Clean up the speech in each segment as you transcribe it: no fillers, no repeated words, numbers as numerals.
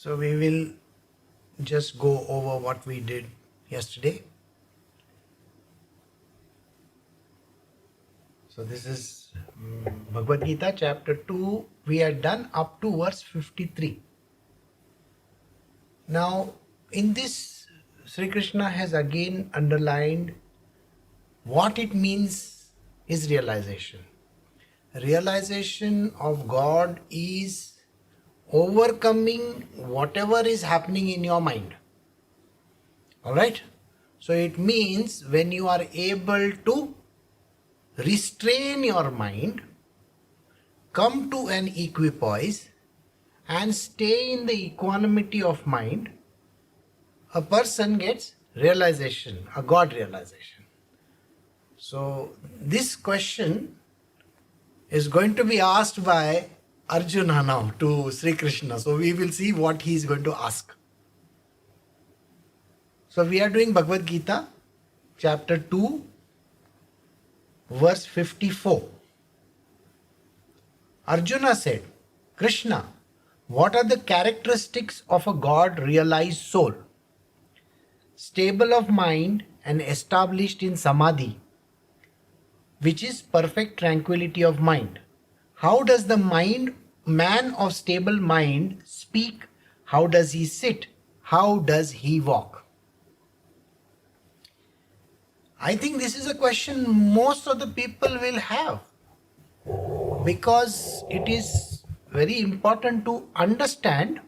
So we will just go over what we did yesterday. So this is Bhagavad Gita chapter 2. We are done up to verse 53. Now in this, Shri Krishna has again underlined what it means is realization. Realization of God is overcoming whatever is happening in your mind. Alright? So it means when you are able to restrain your mind, come to an equipoise and stay in the equanimity of mind, a person gets realization, a God realization. So this question is going to be asked by Arjuna now to Shri Krishna. So we will see what he is going to ask. So we are doing Bhagavad Gita chapter 2 verse 54. Arjuna said, Krishna, what are the characteristics of a God realized soul? Stable of mind and established in samadhi, which is perfect tranquility of mind. How does the man of stable mind speak? How does he sit? How does he walk? I think this is a question most of the people will have, because it is very important to understand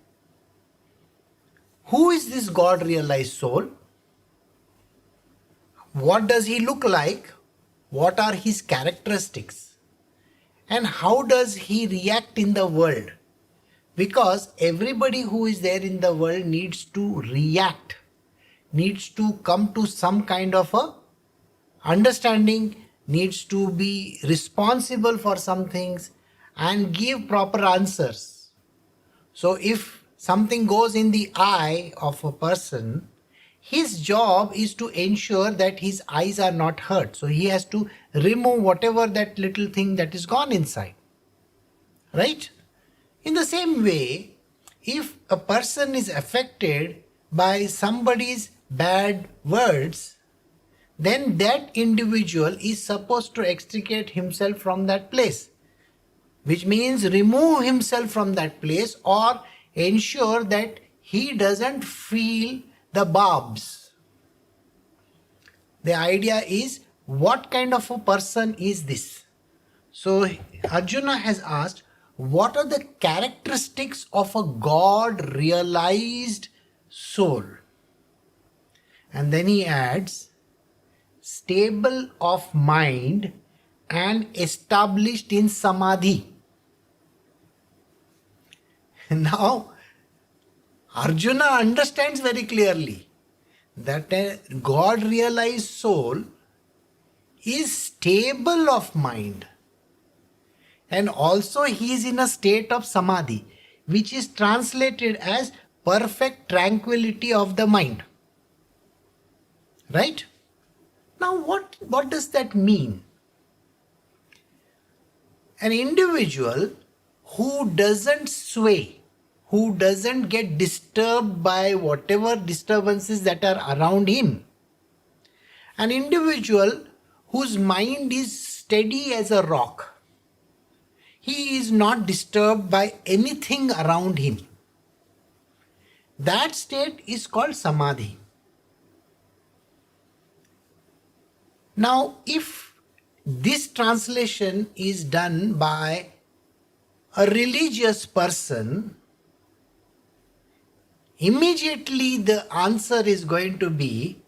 who is this God realized soul, what does he look like, what are his characteristics, and how does he react in the world. Because everybody who is there in the world needs to react, needs to come to some kind of a understanding, needs to be responsible for some things and give proper answers. So if something goes in the eye of a person, his job is to ensure that his eyes are not hurt. So he has to remove whatever that little thing that is gone inside. Right? In the same way, if a person is affected by somebody's bad words, then that individual is supposed to extricate himself from that place, which means remove himself from that place or ensure that he doesn't feel the barbs. The idea is, what kind of a person is this? So Arjuna has asked, what are the characteristics of a God realized soul? And then he adds, stable of mind and established in samadhi. Now Arjuna understands very clearly that a God realized soul is stable of mind, and also he is in a state of samadhi, which is translated as perfect tranquility of the mind. Right? Now what does that mean? An individual who doesn't sway, who doesn't get disturbed by whatever disturbances that are around him, an individual whose mind is steady as a rock, he is not disturbed by anything around him. That state is called samadhi. Now, if this translation is done by a religious person, immediately the answer is going to be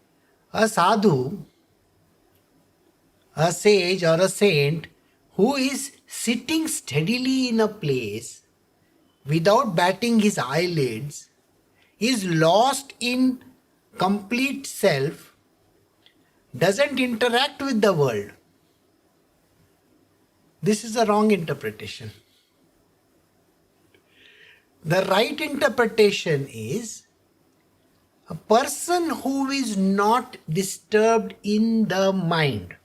a sadhu, a sage or a saint who is sitting steadily in a place without batting his eyelids, is lost in complete self, doesn't interact with the world. This is a wrong interpretation. The right interpretation is a person who is not disturbed in the mind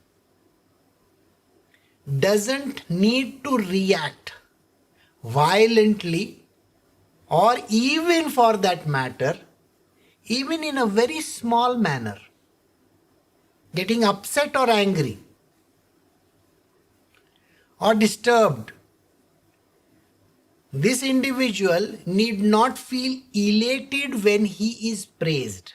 doesn't need to react violently or even for that matter, even in a very small manner, getting upset or angry or disturbed, this individual need not feel elated when he is praised.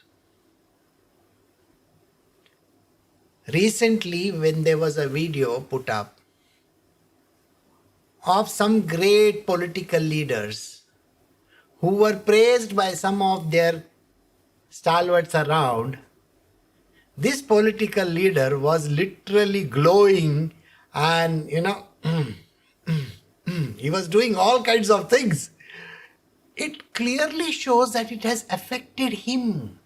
Recently, when there was a video put up of some great political leaders who were praised by some of their stalwarts around, this political leader was literally glowing and, he was doing all kinds of things. It clearly shows that it has affected him.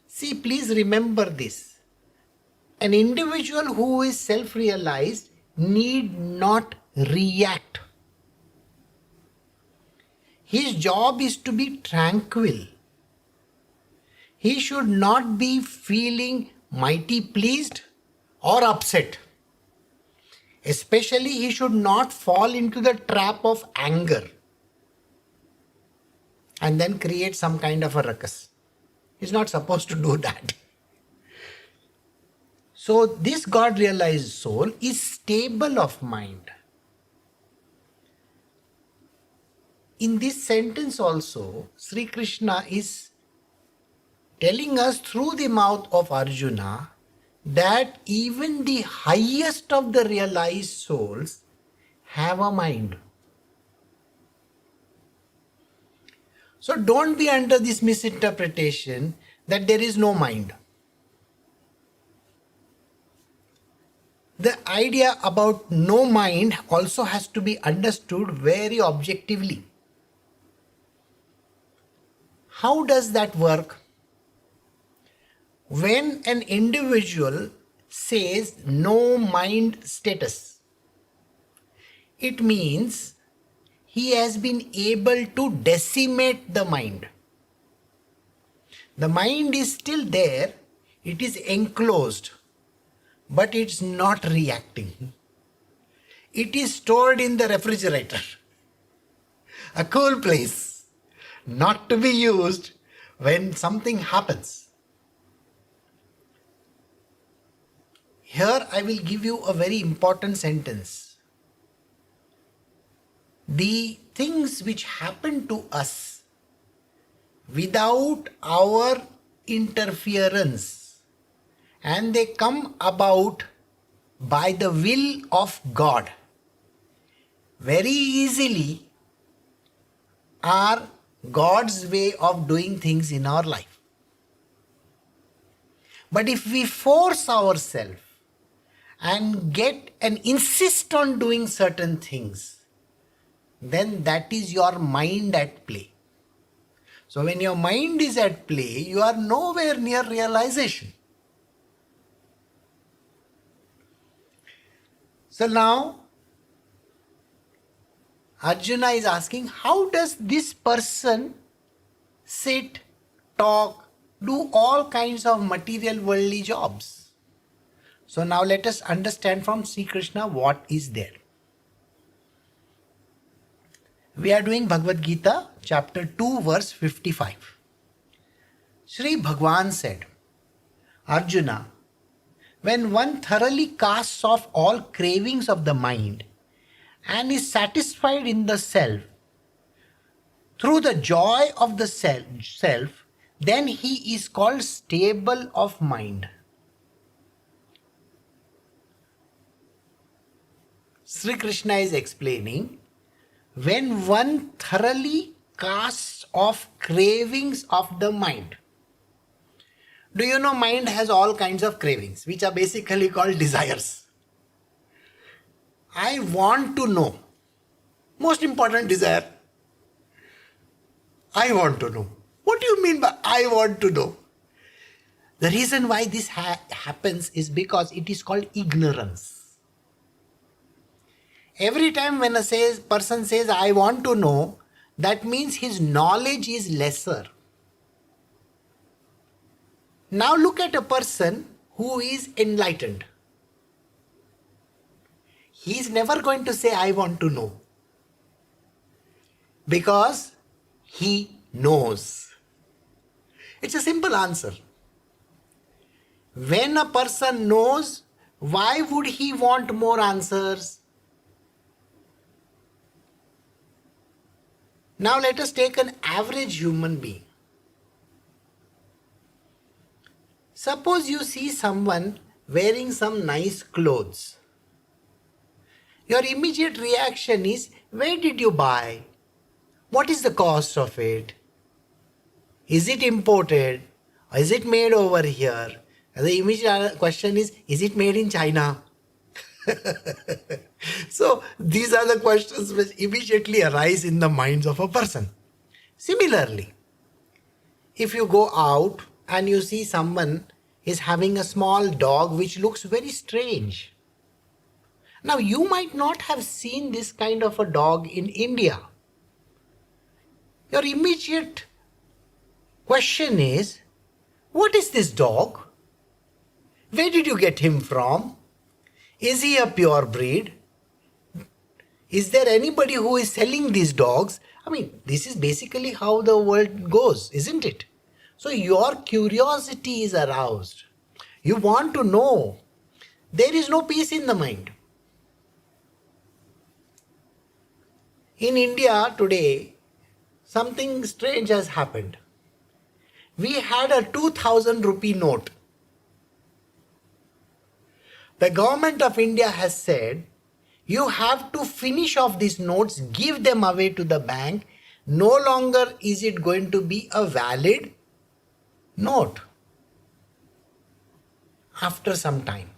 See, please remember this. An individual who is self-realized need not react. His job is to be tranquil. He should not be feeling mighty pleased or upset. Especially, he should not fall into the trap of anger and then create some kind of a ruckus. He's not supposed to do that. So this God-realized soul is stable of mind. In this sentence also, Shri Krishna is telling us through the mouth of Arjuna that even the highest of the realized souls have a mind. So don't be under this misinterpretation that there is no mind. The idea about no mind also has to be understood very objectively. How does that work? When an individual says no mind status, it means he has been able to decimate the mind. The mind is still there, it is enclosed, but it's not reacting. It is stored in the refrigerator, a cool place, not to be used when something happens. Here I will give you a very important sentence. The things which happen to us without our interference, and they come about by the will of God, very easily are God's way of doing things in our life. But if we force ourselves and get and insist on doing certain things, then that is your mind at play. So when your mind is at play, you are nowhere near realization. So now Arjuna is asking, how does this person sit, talk, do all kinds of material worldly jobs? So now let us understand from Shri Krishna what is there. We are doing Bhagavad Gita chapter 2 verse 55. Shri Bhagwan said, Arjuna, when one thoroughly casts off all cravings of the mind and is satisfied in the self, through the joy of the self, then he is called stable of mind. Shri Krishna is explaining, when one thoroughly casts off cravings of the mind. Do you know mind has all kinds of cravings, which are basically called desires. I want to know. Most important desire. I want to know. What do you mean by I want to know? The reason why this happens is because it is called ignorance. Every time when a person says, I want to know, that means his knowledge is lesser. Now look at a person who is enlightened. He is never going to say, I want to know. Because he knows. It's a simple answer. When a person knows, why would he want more answers? Now let us take an average human being. Suppose you see someone wearing some nice clothes. Your immediate reaction is, where did you buy? What is the cost of it? Is it imported? Or is it made over here? And the immediate question is it made in China? So these are the questions which immediately arise in the minds of a person. Similarly, if you go out and you see someone is having a small dog which looks very strange. Now you might not have seen this kind of a dog in India. Your immediate question is, what is this dog? Where did you get him from? Is he a pure breed? Is there anybody who is selling these dogs? I mean, this is basically how the world goes, isn't it? So your curiosity is aroused. You want to know. There is no peace in the mind. In India today, something strange has happened. We had a 2000 rupee note. The government of India has said, you have to finish off these notes, give them away to the bank. No longer is it going to be a valid note. After some time,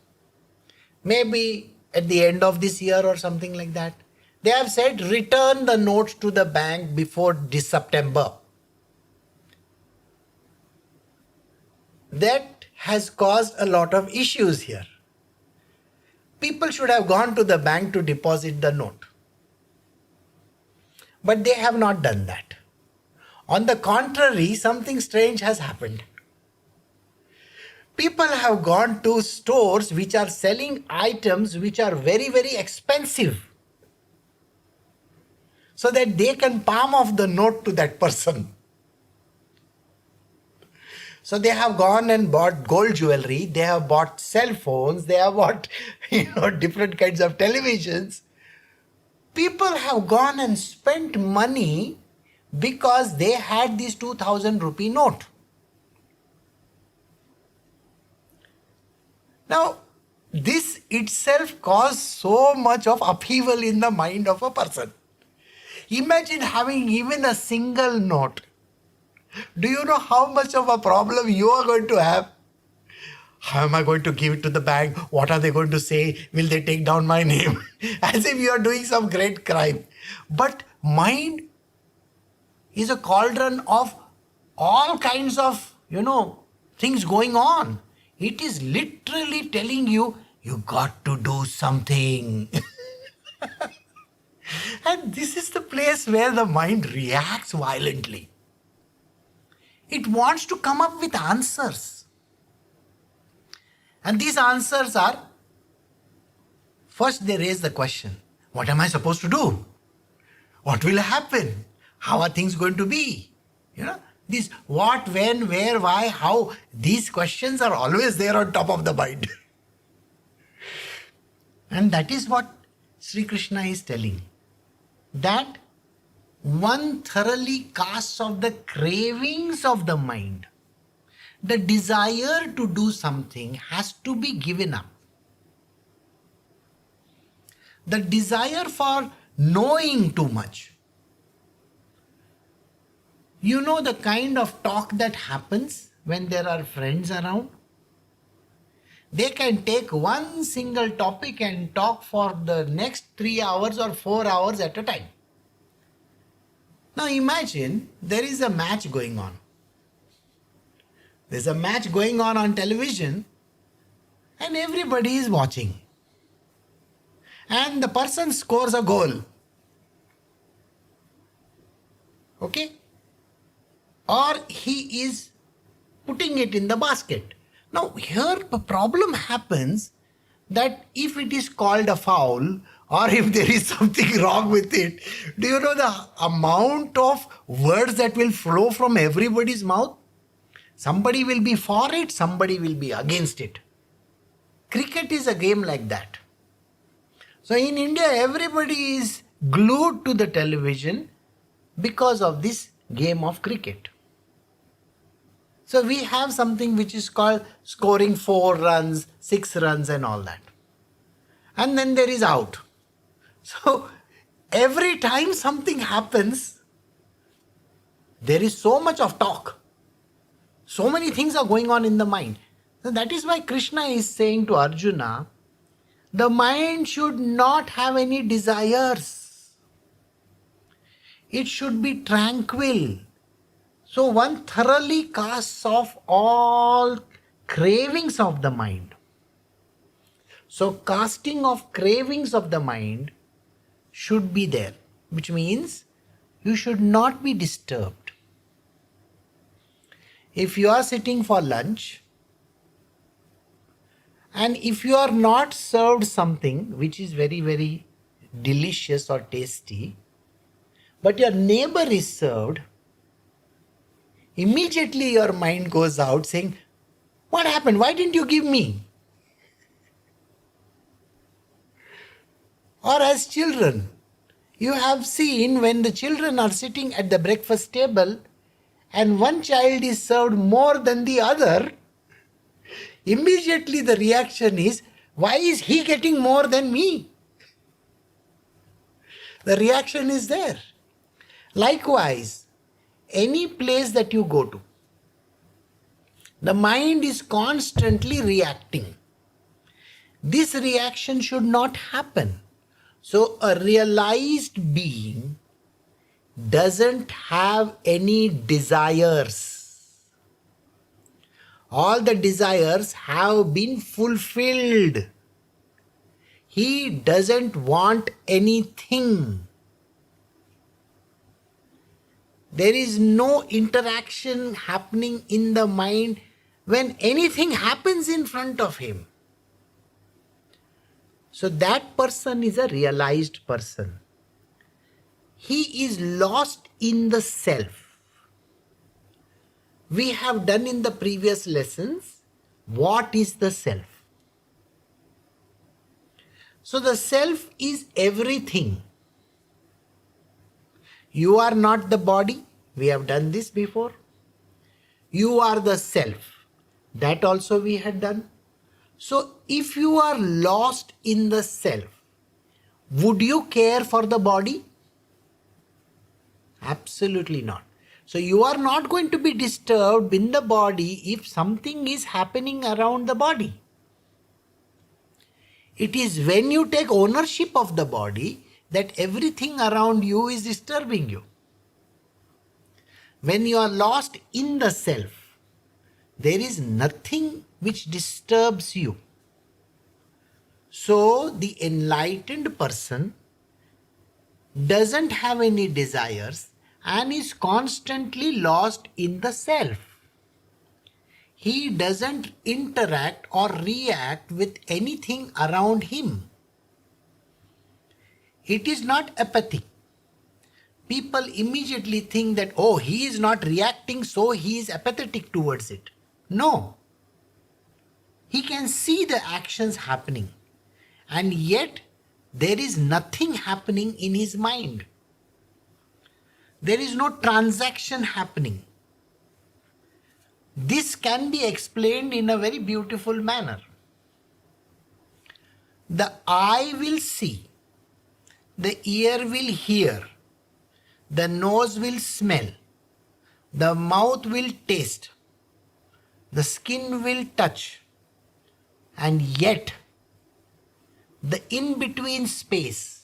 maybe at the end of this year or something like that, they have said return the notes to the bank before this September. That has caused a lot of issues here. People should have gone to the bank to deposit the note. But they have not done that. On the contrary, something strange has happened. People have gone to stores which are selling items which are very, very expensive, so that they can palm off the note to that person. So they have gone and bought gold jewelry, they have bought cell phones, they have bought different kinds of televisions. People have gone and spent money because they had this 2000 rupee note. Now, this itself caused so much of upheaval in the mind of a person. Imagine having even a single note. Do you know how much of a problem you are going to have? How am I going to give it to the bank? What are they going to say? Will they take down my name? As if you are doing some great crime. But mind is a cauldron of all kinds of, things going on. It is literally telling you, you got to do something. And this is the place where the mind reacts violently. It wants to come up with answers. And these answers are, first they raise the question, what am I supposed to do? What will happen? How are things going to be? These what, when, where, why, how, these questions are always there on top of the mind. And that is what Shri Krishna is telling. That one thoroughly casts off the cravings of the mind. The desire to do something has to be given up. The desire for knowing too much. You know the kind of talk that happens when there are friends around? They can take one single topic and talk for the next 3 hours or 4 hours at a time. Now imagine there is a match going on. There's a match going on television and everybody is watching. And the person scores a goal. Okay? Or he is putting it in the basket. Now here the problem happens that if it is called a foul or if there is something wrong with it, do you know the amount of words that will flow from everybody's mouth? Somebody will be for it, somebody will be against it. Cricket is a game like that. So in India, everybody is glued to the television because of this game of cricket. So we have something which is called scoring 4 runs, 6 runs and all that. And then there is out. So every time something happens, there is so much of talk. So many things are going on in the mind. So that is why Krishna is saying to Arjuna, the mind should not have any desires. It should be tranquil. So one thoroughly casts off all cravings of the mind. So casting of cravings of the mind should be there, which means you should not be disturbed. If you are sitting for lunch and if you are not served something which is very, very delicious or tasty, but your neighbor is served, immediately your mind goes out saying, what happened? Why didn't you give me? Or as children, you have seen when the children are sitting at the breakfast table and one child is served more than the other, immediately the reaction is, why is he getting more than me? The reaction is there. Likewise, any place that you go to, the mind is constantly reacting. This reaction should not happen. So a realized being doesn't have any desires. All the desires have been fulfilled. He doesn't want anything. There is no interaction happening in the mind when anything happens in front of him. So that person is a realized person. He is lost in the self. We have done in the previous lessons, what is the self? So the self is everything. You are not the body. We have done this before. You are the self. That also we had done. So if you are lost in the self, would you care for the body? Absolutely not. So you are not going to be disturbed in the body if something is happening around the body. It is when you take ownership of the body that everything around you is disturbing you. When you are lost in the self, there is nothing which disturbs you. So the enlightened person doesn't have any desires and is constantly lost in the self. He doesn't interact or react with anything around him. It is not apathic. People immediately think that, oh, he is not reacting, so he is apathetic towards it. No. He can see the actions happening, and yet there is nothing happening in his mind. There is no transaction happening. This can be explained in a very beautiful manner. The eye will see, the ear will hear, the nose will smell, the mouth will taste, the skin will touch, and yet the in-between space,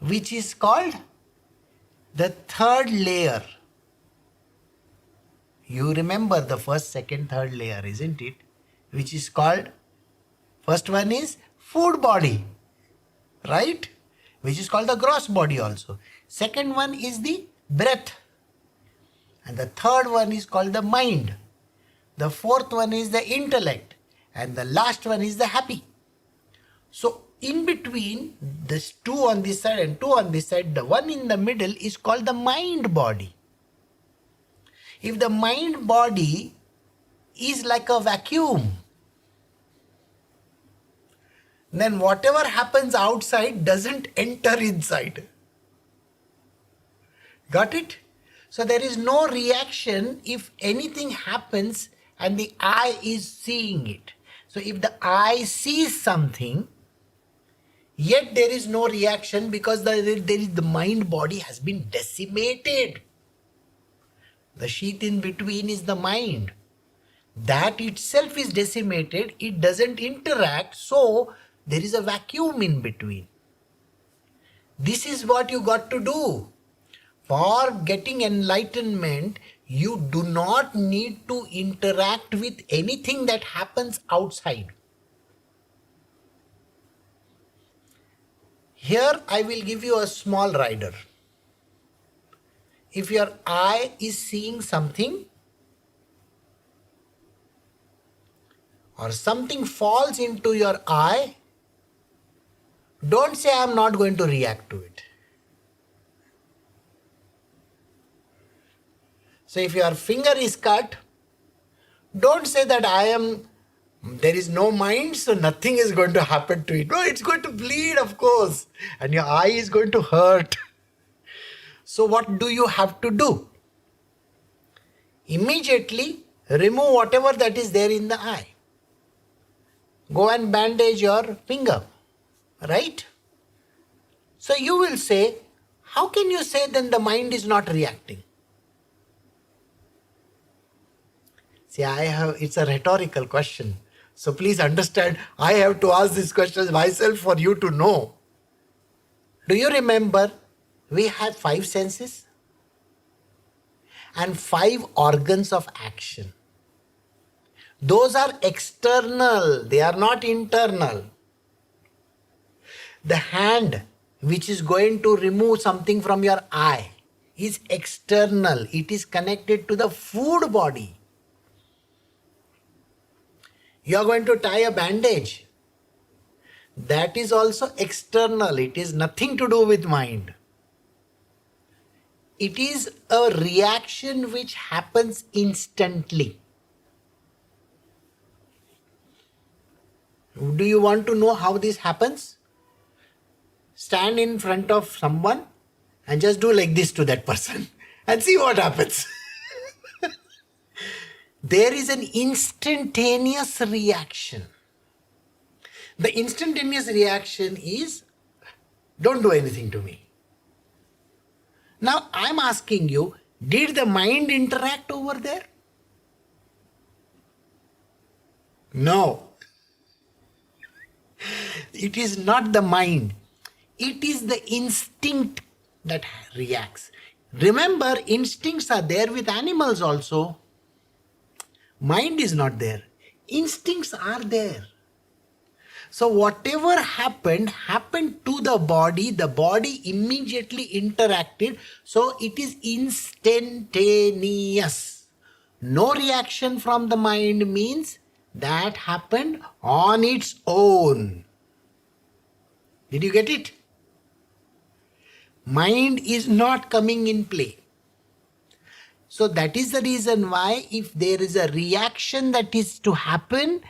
which is called the third layer. You remember the first, second, third layer, isn't it? Which is called, first one is food body, right? Which is called the gross body also. Second one is the breath. And the third one is called the mind. The fourth one is the intellect. And the last one is the happy. So in between, there's two on this side and two on this side. The one in the middle is called the mind body. If the mind body is like a vacuum, then whatever happens outside doesn't enter inside. Got it? So there is no reaction if anything happens and the eye is seeing it. So if the eye sees something, yet there is no reaction because the mind body has been decimated. The sheath in between is the mind. That itself is decimated, it doesn't interact, so there is a vacuum in between. This is what you got to do. For getting enlightenment, you do not need to interact with anything that happens outside. Here I will give you a small rider. If your eye is seeing something, or something falls into your eye, don't say I am not going to react to it. So if your finger is cut, don't say that there is no mind, so nothing is going to happen to it. No, it's going to bleed, of course, and your eye is going to hurt. So what do you have to do? Immediately remove whatever that is there in the eye. Go and bandage your finger, right? So you will say, how can you say then the mind is not reacting? See, it's a rhetorical question. So please understand, I have to ask these questions myself for you to know. Do you remember we have 5 senses and 5 organs of action? Those are external, they are not internal. The hand which is going to remove something from your eye is external. It is connected to the food body. You are going to tie a bandage. That is also external. It is nothing to do with mind. It is a reaction which happens instantly. Do you want to know how this happens? Stand in front of someone and just do like this to that person and see what happens. There is an instantaneous reaction. The instantaneous reaction is, don't do anything to me. Now I'm asking you, did the mind interact over there? No. It is not the mind. It is the instinct that reacts. Remember, instincts are there with animals also. Mind is not there. Instincts are there. So whatever happened to the body immediately interacted. So it is instantaneous. No reaction from the mind means that happened on its own. Did you get it? Mind is not coming in play. So that is the reason why if there is a reaction that is to happen,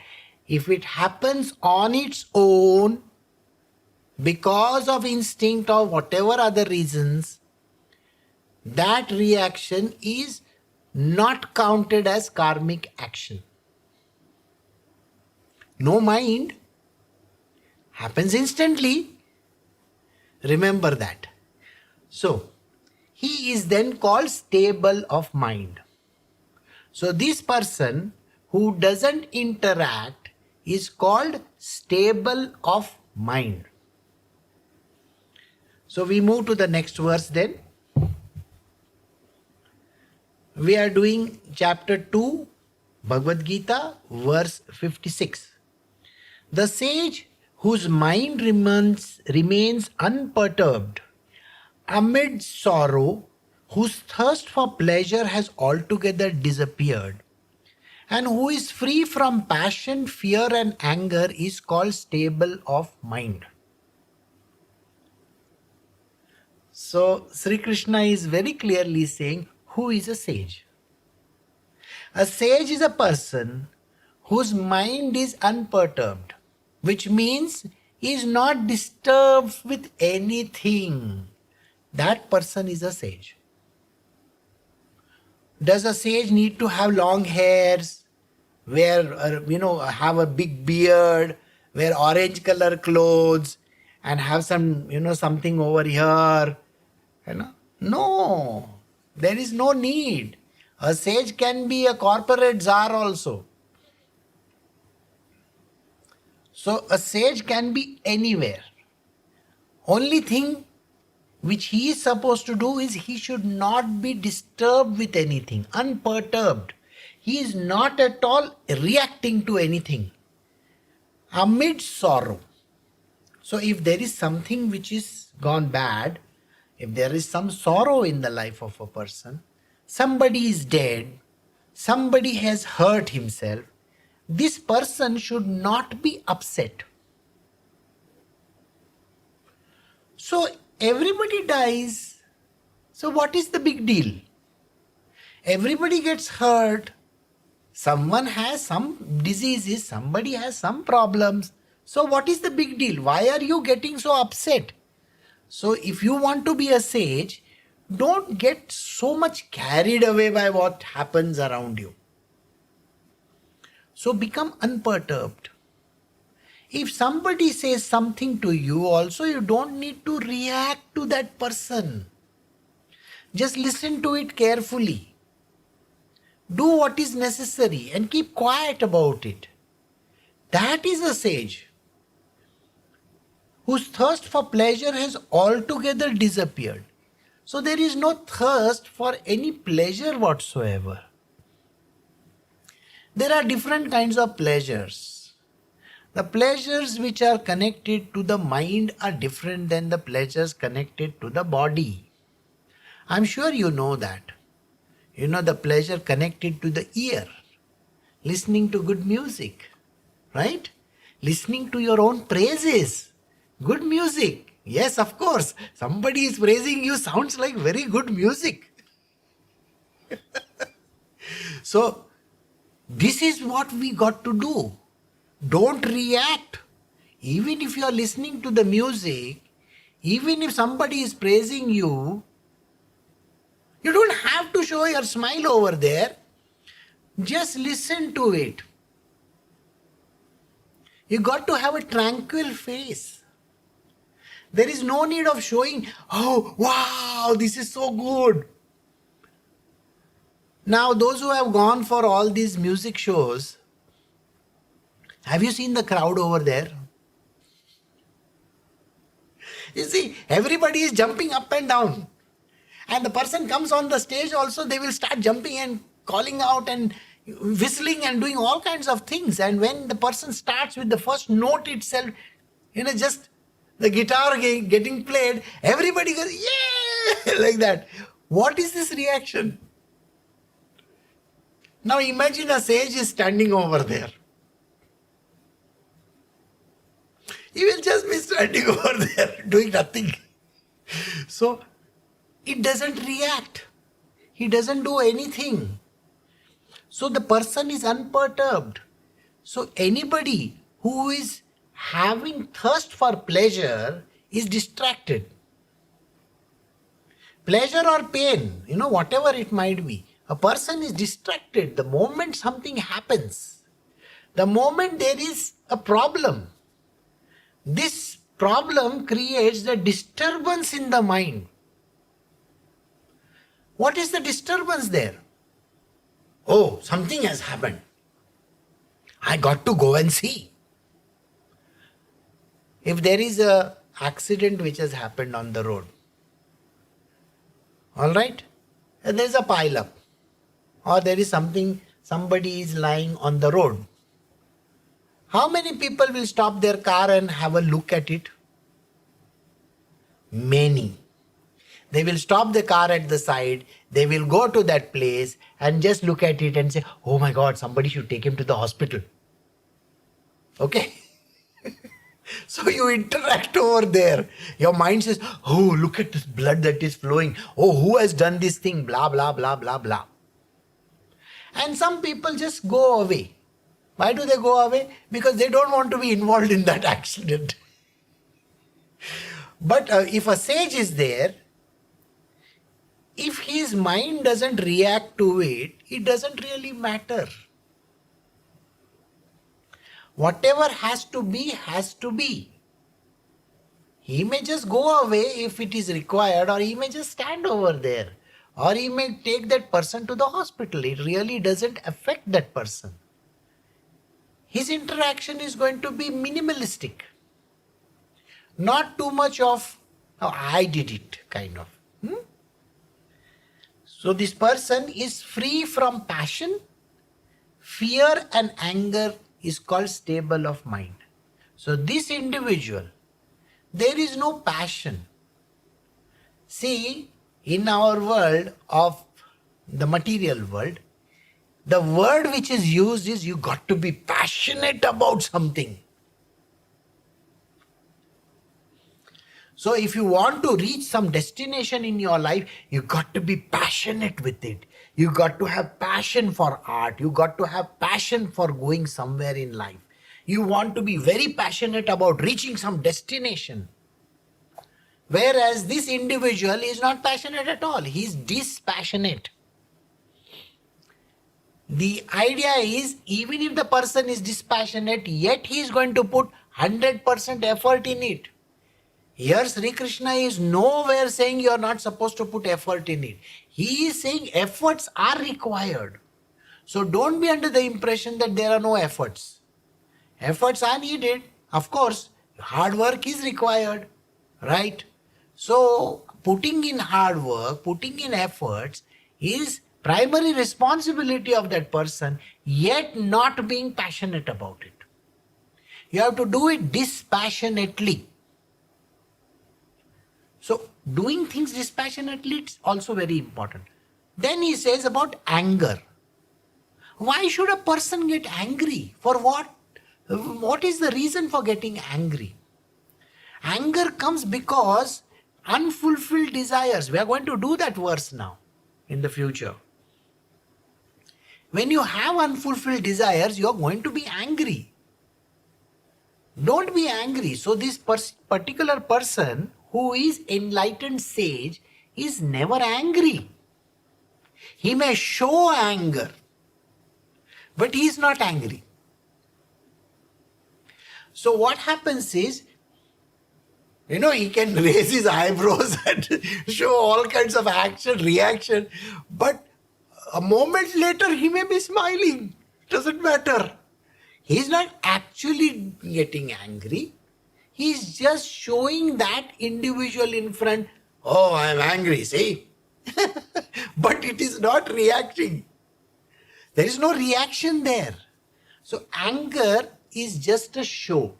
if it happens on its own, because of instinct or whatever other reasons, that reaction is not counted as karmic action. No mind, happens instantly. Remember that. So, he is then called stable of mind. So this person who doesn't interact is called stable of mind. So we move to the next verse then. We are doing chapter 2, Bhagavad Gita, verse 56. The sage whose mind remains unperturbed amid sorrow, whose thirst for pleasure has altogether disappeared, and who is free from passion, fear and anger is called stable of mind. So Shri Krishna is very clearly saying, who is a sage? A sage is a person whose mind is unperturbed, which means he is not disturbed with anything. That person is a sage. Does a sage need to have long hairs, have a big beard, wear orange color clothes, and have some, something over here? No, there is no need. A sage can be a corporate czar also. So a sage can be anywhere. Only thing which he is supposed to do is he should not be disturbed with anything, unperturbed. He is not at all reacting to anything amid sorrow. So if there is something which is gone bad, if there is some sorrow in the life of a person, somebody is dead, somebody has hurt himself, this person should not be upset. So everybody dies. So what is the big deal? Everybody gets hurt. Someone has some diseases, somebody has some problems. So what is the big deal? Why are you getting so upset? So if you want to be a sage, don't get so much carried away by what happens around you. So become unperturbed. If somebody says something to you also, you don't need to react to that person. Just listen to it carefully. Do what is necessary and keep quiet about it. That is a sage whose thirst for pleasure has altogether disappeared. So there is no thirst for any pleasure whatsoever. There are different kinds of pleasures. The pleasures which are connected to the mind are different than the pleasures connected to the body. I'm sure you know that. You know the pleasure connected to the ear, listening to good music, right? Listening to your own praises, good music. Yes, of course, somebody is praising you, sounds like very good music. So, this is what we got to do. Don't react. Even if you are listening to the music, even if somebody is praising you, you don't have to show your smile over there. Just listen to it. You got to have a tranquil face. There is no need of showing, oh, wow, this is so good. Now, those who have gone for all these music shows, have you seen the crowd over there? You see, everybody is jumping up and down. And the person comes on the stage also, they will start jumping and calling out and whistling and doing all kinds of things. And when the person starts with the first note itself, just the guitar getting played, everybody goes, yeah, like that. What is this reaction? Now imagine a sage is standing over there. He will just be standing over there doing nothing. So it doesn't react. He doesn't do anything. So the person is unperturbed. So anybody who is having thirst for pleasure is distracted. Pleasure or pain, whatever it might be, a person is distracted the moment something happens. The moment there is a problem, this problem creates the disturbance in the mind. What is the disturbance there? Oh, something has happened. I got to go and see. If there is a accident which has happened on the road, all right, and there is a pile up, or there is somebody is lying on the road. How many people will stop their car and have a look at it? Many. They will stop the car at the side, they will go to that place and just look at it and say, oh my God, somebody should take him to the hospital. Okay? So you interact over there. Your mind says, oh, look at this blood that is flowing. Oh, who has done this thing? Blah, blah, blah, blah, blah. And some people just go away. Why do they go away? Because they don't want to be involved in that accident. But if a sage is there, if his mind doesn't react to it, it doesn't really matter. Whatever has to be, has to be. He may just go away if it is required, or he may just stand over there, or he may take that person to the hospital. It really doesn't affect that person. His interaction is going to be minimalistic. Not too much of, oh, I did it, kind of. So this person is free from passion. Fear and anger is called stable of mind. So this individual, there is no passion. See, in our world of the material world, the word which is used is you got to be passionate about something. So if you want to reach some destination in your life, you got to be passionate with it. You got to have passion for art. You got to have passion for going somewhere in life. You want to be very passionate about reaching some destination. Whereas this individual is not passionate at all. He is dispassionate. The idea is, even if the person is dispassionate, yet he is going to put 100% effort in it. Here Shri Krishna is nowhere saying you are not supposed to put effort in it. He is saying efforts are required. So don't be under the impression that there are no efforts. Efforts are needed. Of course, hard work is required, right? So putting in hard work, putting in efforts is primary responsibility of that person, yet not being passionate about it. You have to do it dispassionately. So doing things dispassionately is also very important. Then he says about anger. Why should a person get angry? For what? What is the reason for getting angry? Anger comes because unfulfilled desires. We are going to do that verse now in the future. When you have unfulfilled desires, you are going to be angry. Don't be angry. So this particular person who is enlightened sage is never angry. He may show anger, but he is not angry. So what happens is, he can raise his eyebrows and show all kinds of action, reaction, but a moment later he may be smiling. Doesn't matter. He is not actually getting angry. He is just showing that individual in front, oh, I am angry, see? But it is not reacting. There is no reaction there. So anger is just a show.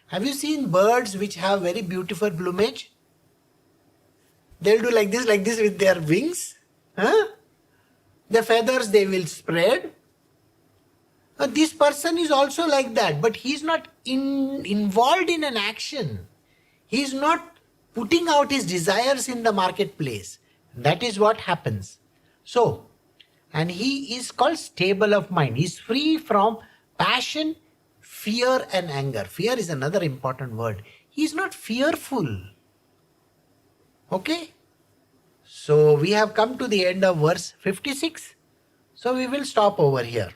Have you seen birds which have very beautiful plumage? They'll do like this with their wings. The feathers they will spread. This person is also like that, but he is not involved in an action. He is not putting out his desires in the marketplace. That is what happens. So, and he is called stable of mind. He is free from passion, fear and anger. Fear is another important word. He is not fearful. Okay? So we have come to the end of verse 56. So we will stop over here.